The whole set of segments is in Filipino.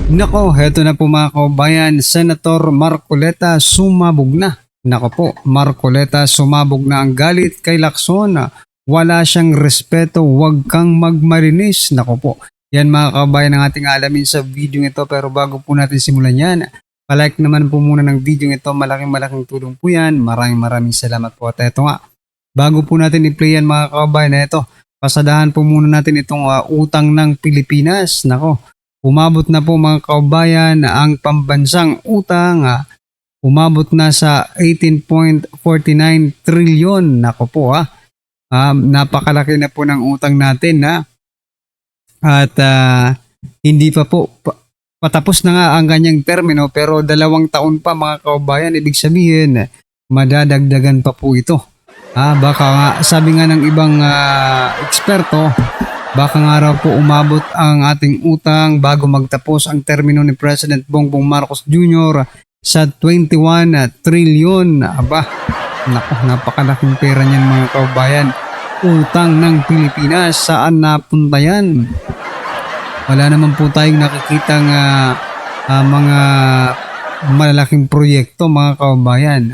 Nako, heto na po mga kabayan, Senator Marcoleta sumabog na. Nako po, Marcoleta sumabog na ang galit kay Lacson. Wala siyang respeto, wag kang magmalinis. Nako po, yan mga kabayan ang ating alamin sa video ito. Pero bago po natin simulan yan, palike naman po muna ng video ito. Malaking tulong po yan. Maraming salamat po. At eto nga, bago po natin i-play yan mga kabayan, eto, pasadahan po muna natin itong utang ng Pilipinas. Nako, umabot na po mga kabayan ang pambansang utang, umabot na sa 18.49 trilyon. Nako po napakalaki na po ng utang natin at hindi pa po patapos na nga ang kanyang termino, pero 2 taon pa mga kabayan. Ibig sabihin madadagdagan pa po ito. Baka nga, sabi nga ng ibang eksperto, baka nga raw po umabot ang ating utang bago magtapos ang termino ni President Bongbong Marcos Jr. sa 21 trilyon. Aba, naku, napakalaking pera niyan mga kabayan. Utang ng Pilipinas, saan napunta yan? Wala naman po tayong nakikitang mga malalaking proyekto mga kabayan.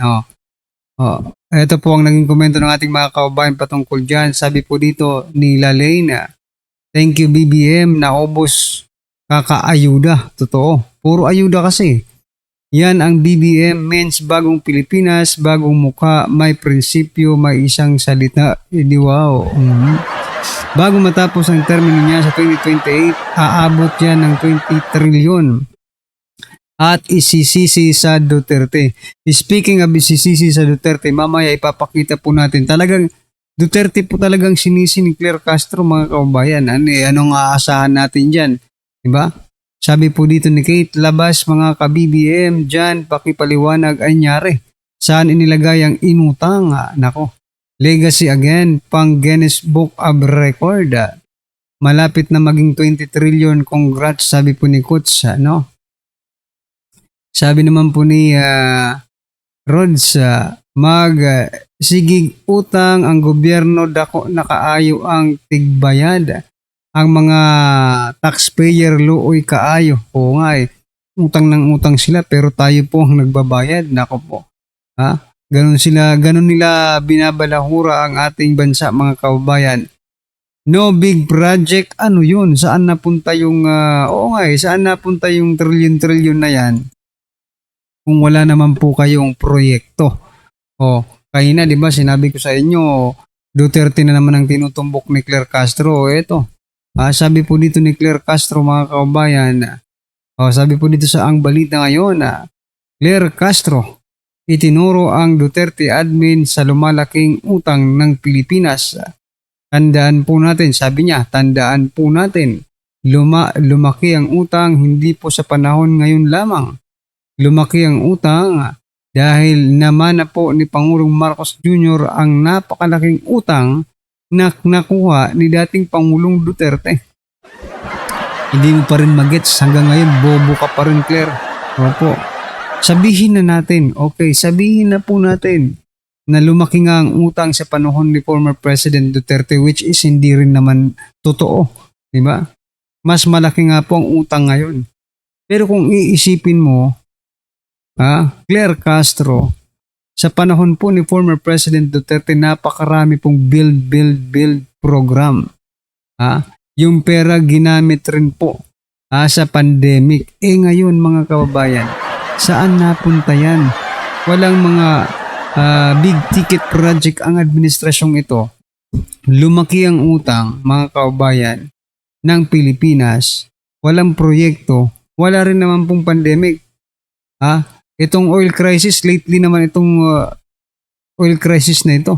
Ito po ang naging komento ng ating mga kabayan patungkol dyan. Sabi po dito ni Lalaine, thank you BBM, naubos kakaayuda. Totoo, puro ayuda kasi. Yan ang BBM, means bagong Pilipinas, bagong mukha, may prinsipyo, may isang salita. Wow. Bago matapos ang termino niya sa 2028, aabot yan ng 20 trilyon. At isisisi sa Duterte. Speaking of isisisi sa Duterte, mamaya ipapakita po natin. Talagang Duterte po talagang sinisi ni Claire Castro mga kababayan. Anong aasahan natin dyan? Diba? Sabi po dito ni Kate, labas mga ka-BBM dyan, pakipaliwanag ay nyari. Saan inilagay ang inutang? Nako, legacy again, pang Guinness Book of Record. Malapit na maging 20 trillion, congrats, sabi po ni Kutz, no? Sabi naman po ni Rods, sigig utang ang gobyerno, dako nakaayo ang tigbayad. Ang mga taxpayer luoy kaayo. Oo nga utang ng utang sila pero tayo po ang nagbabayad. Nako po. Ganun nila binabalahura ang ating bansa mga kababayan. No big project, ano yun? Saan napunta yung saan napunta yung trilyon na yan? Kung wala naman po kayong proyekto. Kanina 'di ba sinabi ko sa inyo, Duterte na naman ang tinutumbok ni Claire Castro. Ito. Sabi po dito ni Claire Castro mga kababayan. Sabi po dito sa ang balita ngayon, Claire Castro, itinuro ang Duterte admin sa lumalaking utang ng Pilipinas. Tandaan po natin, sabi niya, tandaan po natin, lumaki ang utang hindi po sa panahon ngayon lamang. Lumaki ang utang dahil naman na po ni Pangulong Marcos Jr. ang napakalaking utang na nakuha ni dating Pangulong Duterte. Hindi mo pa rin magets hanggang ngayon, bobo ka pa rin Claire. Opo. Sabihin na po natin na lumaki nga ang utang sa panahon ni former President Duterte, which is hindi rin naman totoo. Diba? Mas malaki nga po ang utang ngayon. Pero kung iisipin mo, Claire Castro, sa panahon po ni former President Duterte, napakarami pong build program. Yung pera ginamit rin po sa pandemic. Ngayon mga kababayan, saan napunta yan? Walang mga big ticket project ang administrasyong ito. Lumaki ang utang mga kababayan ng Pilipinas. Walang proyekto. Wala rin naman pong pandemic. Itong oil crisis, lately naman itong oil crisis na ito.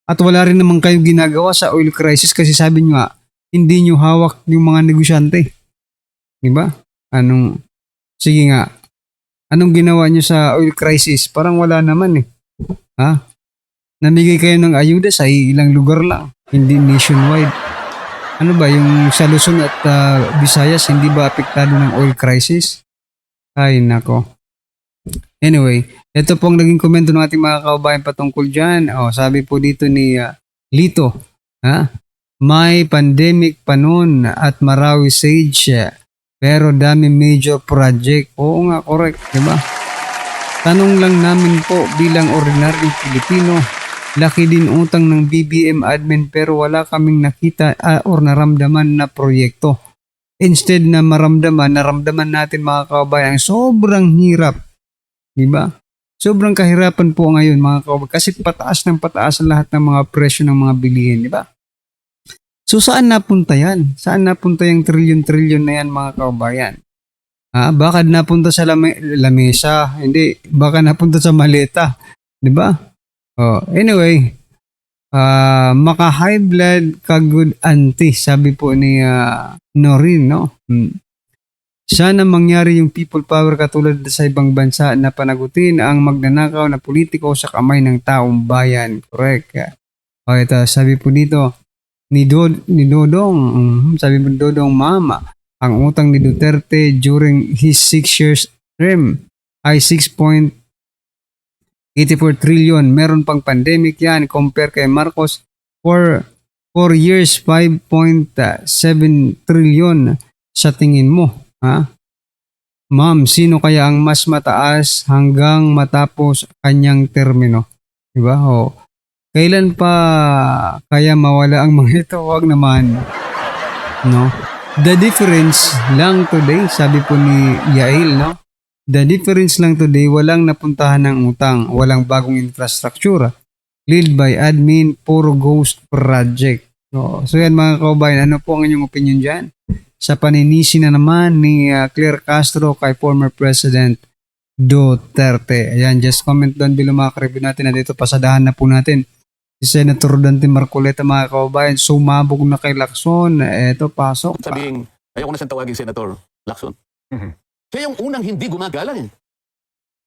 At wala rin naman kayo ginagawa sa oil crisis kasi sabi nyo hindi nyo hawak yung mga negosyante. Diba? Sige nga, anong ginawa nyo sa oil crisis? Parang wala naman Namigay kayo ng ayuda sa ilang lugar lang, hindi nationwide. Ano ba, yung sa Luzon at Visayas, hindi ba apektado ng oil crisis? Ay, nako. Anyway, ito pong naging komento ng ating mga kababayan patungkol dyan. Sabi po dito ni Lito, may pandemic pa noon at Marawi Sage Pero dami major project. Oo nga, correct, di ba? Tanong lang namin po bilang ordinaryong Pilipino, laki din utang ng BBM admin pero wala kaming nakita or naramdaman na proyekto. Instead na naramdaman natin mga kababayan, sobrang hirap. Di ba? Sobrang kahirapan po ngayon mga kababayan kasi pataas ng pataas ang lahat ng mga presyo ng mga bilihin, di ba? So saan napunta yan? Saan napunta yung trilyon-trilyon na yan mga kababayan? Baka napunta sa lamesa, hindi, baka napunta sa maleta, di ba? Anyway, maka-high blood ka-good auntie, sabi po ni Noreen, no? Sana mangyari yung people power katulad sa ibang bansa na panagutin ang magnanakaw na politiko sa kamay ng taong bayan. Correct. Ito, sabi po dito, ni Dodong, sabi mo Dodong Mama, ang utang ni Duterte during his 6 years term ay 6.84 trillion. Meron pang pandemic yan. Compare kay Marcos, 4 years, 5.7 trillion sa tingin mo. Ma'am, sino kaya ang mas mataas hanggang matapos kanyang termino? Diba? Kailan pa kaya mawala ang mga ito? Huwag naman. No? The difference lang today, sabi po ni Yael, no? The difference lang today, walang napuntahan ng utang, walang bagong infrastructure. Led by admin, puro ghost project. So yan mga kaubayan, ano po ang inyong opinion dyan? Sa paninisi na naman ni Claire Castro kay former President Duterte. Ayan, just comment down below mga ka-review natin at ito pasadahan na po natin. Si Senator Dante Marcoleta mga kaubayan, sumabog na kay Lacson. Eto, pasok. Sabihin, ayoko na siyang tawagin Senator Lacson. Siya yung unang hindi gumagalang.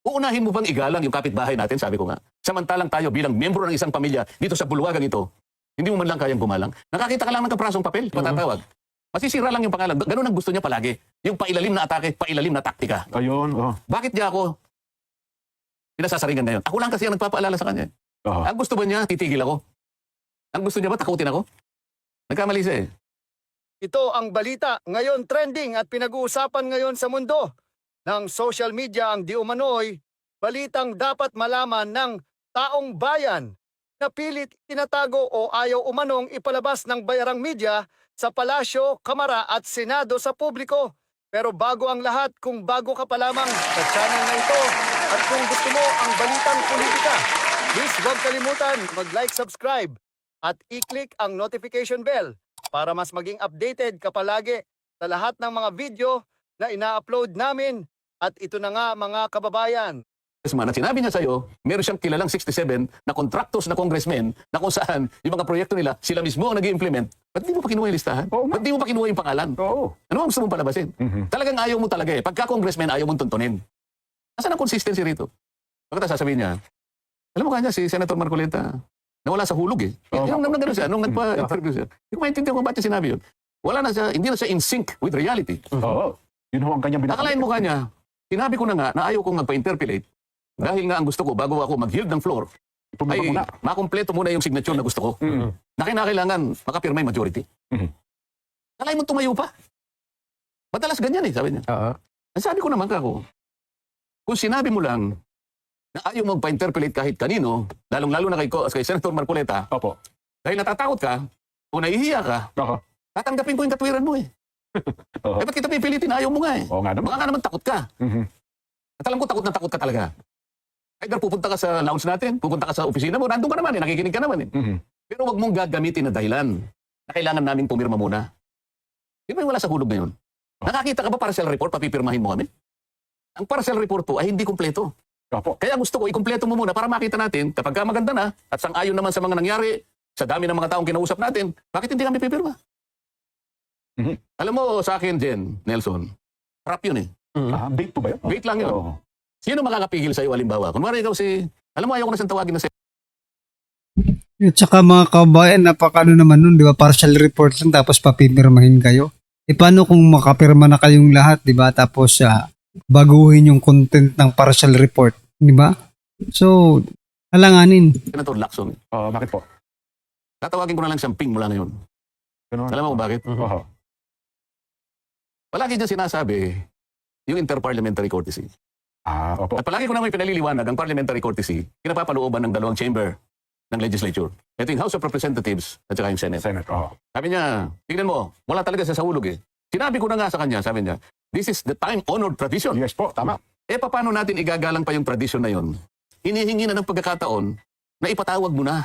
Uunahin mo bang igalang yung kapitbahay natin, sabi ko nga. Samantalang tayo bilang miyembro ng isang pamilya dito sa bulwagan ito, hindi mo man lang kayang gumalang. Nakakita ka lang ng kaprasong papel, patatawag. Masisira lang yung pangalan. Ganun ang gusto niya palagi. Yung pailalim na atake, pailalim na taktika. Ayun, Bakit niya ako pinasasaringan ngayon? Ako lang kasi ang nagpapaalala sa kanya. Ang gusto ba niya, titigil ako? Ang gusto niya ba, takutin ako? Nagkamali siya eh. Ito ang balita ngayon trending at pinag-uusapan ngayon sa mundo ng social media ang di umano'y balitang dapat malaman ng taong bayan na pilit tinatago o ayaw umanong ipalabas ng bayarang media sa palasyo, kamara at senado sa publiko. Pero bago ang lahat, kung bago ka pa lamang sa channel na ito at kung gusto mo ang balitang politika, please huwag kalimutan mag-like, subscribe at i-click ang notification bell para mas maging updated ka palagi sa lahat ng mga video na ina-upload namin. At ito na nga mga kababayan. At sinabi niya sa'yo, meron siyang kilalang 67 na contractors na congressmen na kung saan yung mga proyekto nila, sila mismo ang nag-i-implement. Ba't di mo pa kinuha yung listahan? Ba't di mo pa kinuha yung pangalan? Ano ang gusto mong palabasin? Talagang ayaw mo talaga eh. Pagka congressman, ayaw mong tuntunin. Nasaan ang consistency rito? Bakit sasabihin niya? Alam mo kanya si Senator Marcoleta, nawala sa hulog eh. Nung nagano siya, nung nagpa-interview siya. Hindi ko maintindihan kung bakit niya sinabi yun. Wala na siya, hindi na siya in sync with reality. Yun ho ang kanyang binakit. Akalain mo kanya, sinabi ko na nga na ayaw kong magpa-interpolate dahil nga ang gusto ko, bago ako mag-yield ng floor, ay makumpleto muna yung signature na gusto ko. Na kinakailangan makapirma yung majority. Akalain mo tumayo pa. Madalas ganyan eh, sabi niya. Ang sabi ko naman kako, kung sinabi mo lang na ayaw magpa-interpolate kahit kanino, lalong-lalo na kay Senator Marcoleta, dahil natatakot ka, o nahihiya ka, tatanggapin ko yung katwiran mo eh. Ba't kita pipilitin? Ayaw mo nga eh. Baka nga naman takot ka. At alam ko takot na takot ka talaga. Either pupunta ka sa lounge natin, pupunta ka sa opisina mo, nandun ka naman eh, nakikinig ka naman eh. Pero wag mong gagamitin na dahilan na kailangan namin pumirma muna. Di ba yung wala sa hulog ngayon? Nakakita ka ba partial report, papipirmahin mo kami? Ang partial report po ay hindi kumpleto. Kaya gusto ko, ikumpleto mo muna para makita natin, kapag ka maganda na, at sang-ayon naman sa mga nangyari, sa dami ng mga taong kinausap natin, bakit hindi kami pipirma? Alam mo sa akin, Jen, Nelson, rap yun eh. Bait po ba yun? Bait lang yun. Sino makakapigil sa'yo, halimbawa? Kunwari ikaw alam mo, ayaw ko na siyang tawagin na At saka mga kabayan, napakano naman nun, di ba? Partial report lang tapos papipirmahin kayo. Paano kung makapirma na kayong lahat, di ba? Tapos baguhin yung content ng partial report, di ba? So, alanganin. Senator Lacson. Bakit po? Tatawagin ko na lang siyang ping mula ngayon. Alam mo bakit? palagi niya sinasabi yung interparliamentary courtesy. Opo. At palagi ko naman pinaliliwanag ang parliamentary courtesy, pinapapalooban ng dalawang chamber ng legislature. Ito yung House of Representatives at saka yung Senate. Senate, Sabi niya, tingnan mo, wala talaga sa hulog eh. Sinabi ko na nga sa kanya, sabi niya, this is the time-honored tradition. Yes po, tama. Paano natin igagalang pa yung tradition na yon? Hinihingi na ng pagkakataon na ipatawag mo na.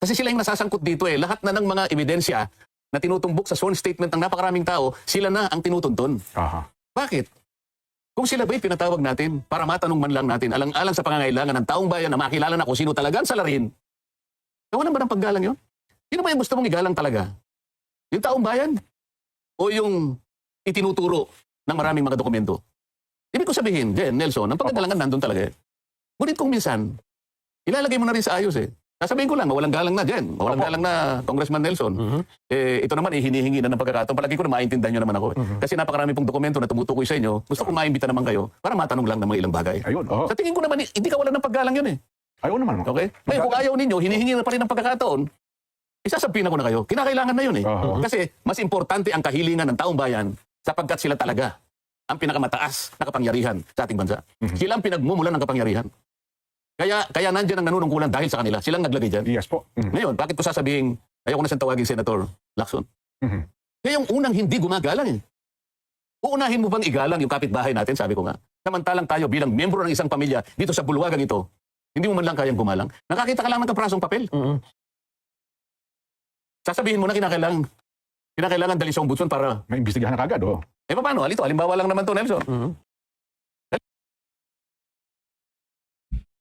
Kasi sila yung nasasangkot dito eh. Lahat na ng mga ebidensya na tinutumbok sa sworn statement ng napakaraming tao, sila na ang tinutuntun. Bakit? Kung sila ba'y pinatawag natin para matanong man lang natin alang-alang sa pangangailangan ng taong bayan na makilala na kung sino talaga ang salarin, nawalan ba ng paggalang yun? Sino ba yung gusto mong igalang talaga? Yung taong bayan? O yung itinuturo ng maraming mga dokumento? Ibig ko sabihin, Jen, Nelson, ang pagkagalangan nandun talaga eh. Ngunit kung minsan, ilalagay mo na rin sa ayos eh. Sasabihin ko lang, mawalang galang na, Jen. Mawalang galang na, Congressman Nelson. Ito naman, hinihingi na ng pagkakataon. Palagi ko na maintindihan nyo naman ako. Kasi napakarami pong dokumento na tumutukoy sa inyo. Gusto ko maimbita naman kayo para matanong lang ng mga ilang bagay. Ayun, Sa tingin ko naman, hindi ka wala ng paggalang yun eh. Ayun naman. Okay? Ngayon, kung ayaw ninyo, hinihingi na pa rin ng pagkakataon, isasabihin ako na kayo, kinakailangan na yun eh. Kasi mas importante ang kahilingan ng taong bayan sapagkat sila talaga ang pinakamataas na kapangyarihan sa ating bansa. Sila ang pinagmumulan ng kapangyarihan. Kaya nandiyan ang nanunungkulan dahil sa kanila. Silang naglagay dyan. Yes po. Ngayon, bakit ko sasabihin, ayoko na siyang tawagin Senator Lacson? Kaya yung unang hindi gumagalang eh. Uunahin mo bang igalang yung kapitbahay natin, sabi ko nga. Samantalang tayo bilang miyembro ng isang pamilya dito sa bulwagang ito, hindi mo man lang kayang gumalang. Nakakita ka lang ng kaprasong papel. Sasabihin mo na kinakailangan dali sa ombudsman para... May imbestigahan na kagad, Paano? Halimbawa lang naman to, Nelson.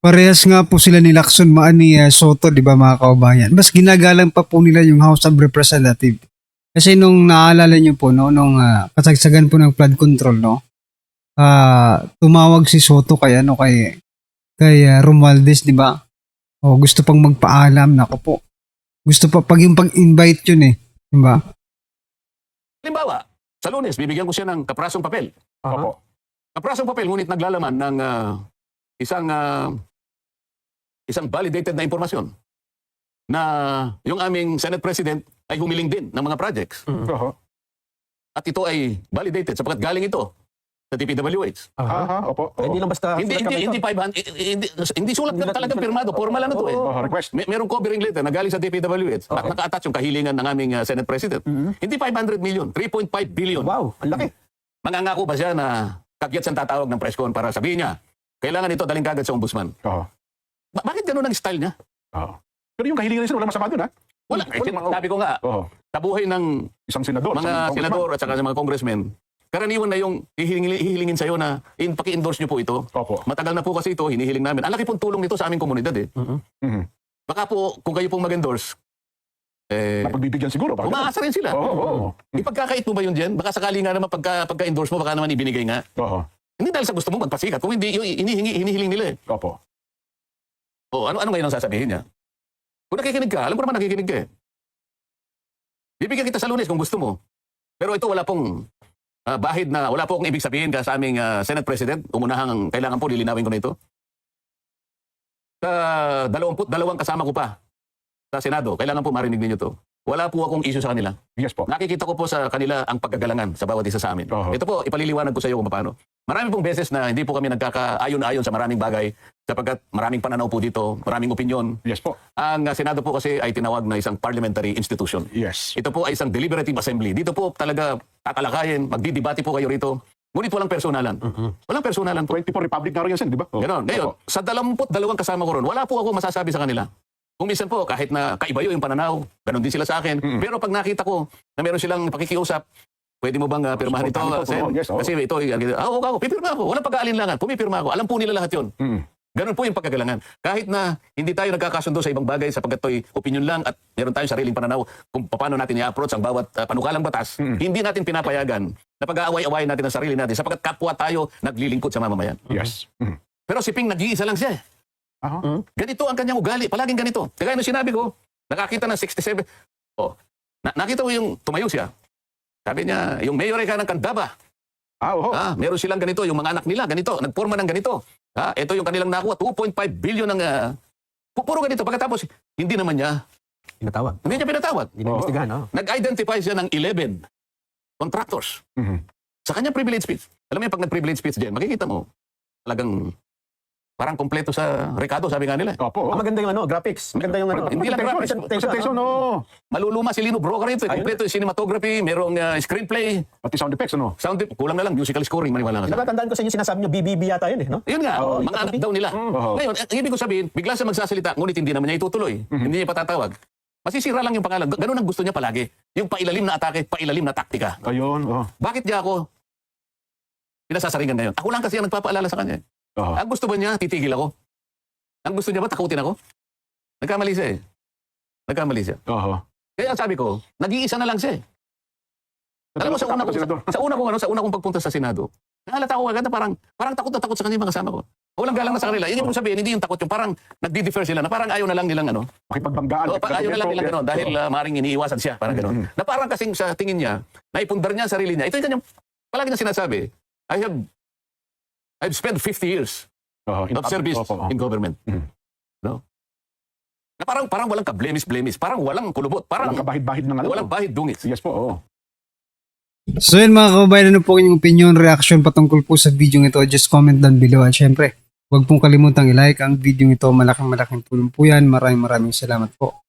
Parehas nga po sila ni Lacson ni Soto, di ba mga kaubayan? Mas ginagalang pa po nila yung House of Representatives. Kasi nung naalala nyo po, no, nung kasagsagan po ng flood control, no, tumawag si Soto kay Romualdez, di ba? O, gusto pang magpaalam, nako po. Gusto pa, pag yung pag-invite yun eh, di ba? Halimbawa, sa Lunes, bibigyan ko siya ng kaprasong papel. Opo. Kaprasong papel, ngunit naglalaman ng isang validated na impormasyon na yung aming Senate President ay humiling din ng mga projects. At ito ay validated sapagkat galing ito sa DPWH. Opo. Hindi lang basta... Hindi 500, hindi sulat na talagang pirmado. Formal ano to eh. Request. Merong covering letter na galing sa DPWH. At naka-attach yung kahilingan ng aming Senate President. Hindi 500 million, 3.5 billion. Wow, ang laki. Mangangako ba siya na kagyat siyang tatawag ng press con para sabihin niya, kailangan ito daling kagad sa ombudsman? Bakit ganun ang style niya? Pero yung kahilingan nila, wala masama dun, ha? Wala. Sabi ko nga, sa buhay ng Isang senador. mga senador at saka sa mga congressmen, karaniwan na yung hihilingin sa'yo na paki-endorse nyo po ito. Opo. Matagal na po kasi ito, hinihiling namin. Ang laki pong tulong nito sa aming komunidad eh. Baka po, kung kayo pong mag-endorse, Napagbibigyan siguro. umaasa rin sila. Ipagkakait mo ba yun dyan? Baka sakali nga naman pagka-endorse mo, baka naman ibinigay nga. Hindi dahil sa gusto mo magpasikat. Kung hindi, yung hinihiling nila eh. Opo. Ano ngayon ang sasabihin niya? Kung nakikinig ka, alam ko naman nakikinig ka eh. Bibigyan kita sa Lunes kung gusto mo. Pero ito wala pong wala po akong ibig sabihin sa aming Senate President. Umunahang kailangan po lilinawin ko na ito. Sa 22 kasama ko pa sa Senado, kailangan po marinig ninyo to. Wala po akong issue sa kanila. Yes po. Nakikita ko po sa kanila ang pagkagalangan sa bawat isa sa amin. Ito po, ipaliliwanag ko sa iyo kung paano. Marami pong beses na hindi po kami nagkakaayon-ayon sa maraming bagay sapagkat maraming pananaw po dito, maraming opinyon. Yes po. Ang Senado po kasi ay tinawag na isang parliamentary institution. Yes. Ito po ay isang deliberative assembly. Dito po talaga tatalakayin, magdidebate po kayo rito. Ngunit walang personalan. Walang personalan po. 24 Republic na rin yan, di ba? Ganon. Ngayon, sa 22 kasama ko ron, wala po ako masasabi sa kanila. Kung minsan po, kahit na kaiba yung pananaw, ganon din sila sa akin. Pero pag nakita ko na meron silang pakikiusap, pwede mo bang pirmahan ito? Yes, Kasi ito, pipirma ako. Walang pag-aalinlangan. Pumipirma ako. Alam po nila lahat yun. Ganon po yung pagkagalangan. Kahit na hindi tayo nagkakasundo sa ibang bagay sapagkat ito'y opinion lang at meron tayong sariling pananaw kung paano natin i-approach ang bawat panukalang batas, hindi natin pinapayagan na pag-aaway-awayin natin ang sarili natin sapagkat kapwa tayo naglilingkod sa mamamayan. Yes. Pero si Ping nag-iisa lang siya. Ganito ang kanyang ugali. Palaging ganito. Kaya nung sinabi ko, nakakita ng 67. Nakita ko yung tumayo siya. Sabi niya, yung mayor ka ng Candaba. Meron silang ganito, yung mga anak nila, ganito. Nagporma ng ganito. Ito yung kanilang nakuha, 2.5 billion ng... puro ganito. Pagkatapos, hindi naman niya. Pinatawag. Hindi niya pinatawag. Hindi na imbestigahan, Nag-identify siya ng 11 contractors. Sa kanya privilege speech. Alam mo yan, pag nag-privilege speech diyan, makikita mo, talagang parang kompleto sa Ricardo, sabi nga nila. Opo. Maganda yung graphics. Maganda yung Hindi lang graphics. Presentation, no. Maluluma si Lino Broca rito. Ayun. Kompleto yung cinematography, merong screenplay, Pati sound effects, ano. sound, kulang na lang, musical scoring, maniwala ka sa. Natatandaan ko sa inyo sinasabi nyo, BBB yata yun no? Yun nga, Oo, mga anak daw nila. Oo. Ngayon, ang ibig ko sabihin, bigla siya magsasalita, ngunit hindi naman niya itutuloy. Hindi niya patatawag. Masisira lang yung pangalan. Ganun ang gusto niya palagi. Yung pailalim na atake, pailalim na taktika. Ayun, oh. Bakit niya ako pinasasaringan ngayon? Ako lang kasi ang nagpapaalala sa kanya. Oo. Ang gusto ba niya, titigil ako? Ang gusto niya ba, takutin ako? Nagkamali siya eh. Nagkamali siya. Oo. Kaya sabi ko, nag-iisa na lang siya eh. Alam mo, sa una kong pagpunta sa Senado, nahalata ko agad na parang takot na takot sa kanya yung mga kasama ko. Walang galang na sa kanila. Yung ibig sabihin, hindi yung takot yung parang nagdi-defer sila na parang ayaw na lang nilang ano. Makipagbanggaan. Ayaw na lang nilang gano'n dahil maaaring iniiwasan siya. Parang gano'n. Na parang kasing sa tingin niya, naipundar niya ang sarili niya. Ito yung kanyang, palagi niya sinasabi, I've spent 50 years of service in government. No? Na parang walang ka-blemis-blemis. Parang walang kulubot. Parang Walang kabahid-bahid ng ano. walang bahid dungit. Yes po, oo. So yun mga kababayan, ano po inyong opinion, reaction patungkol po sa video ito? Just comment down below. At syempre, huwag pong kalimutang i-like ang video ito. Malaking tulong po yan. Maraming salamat po.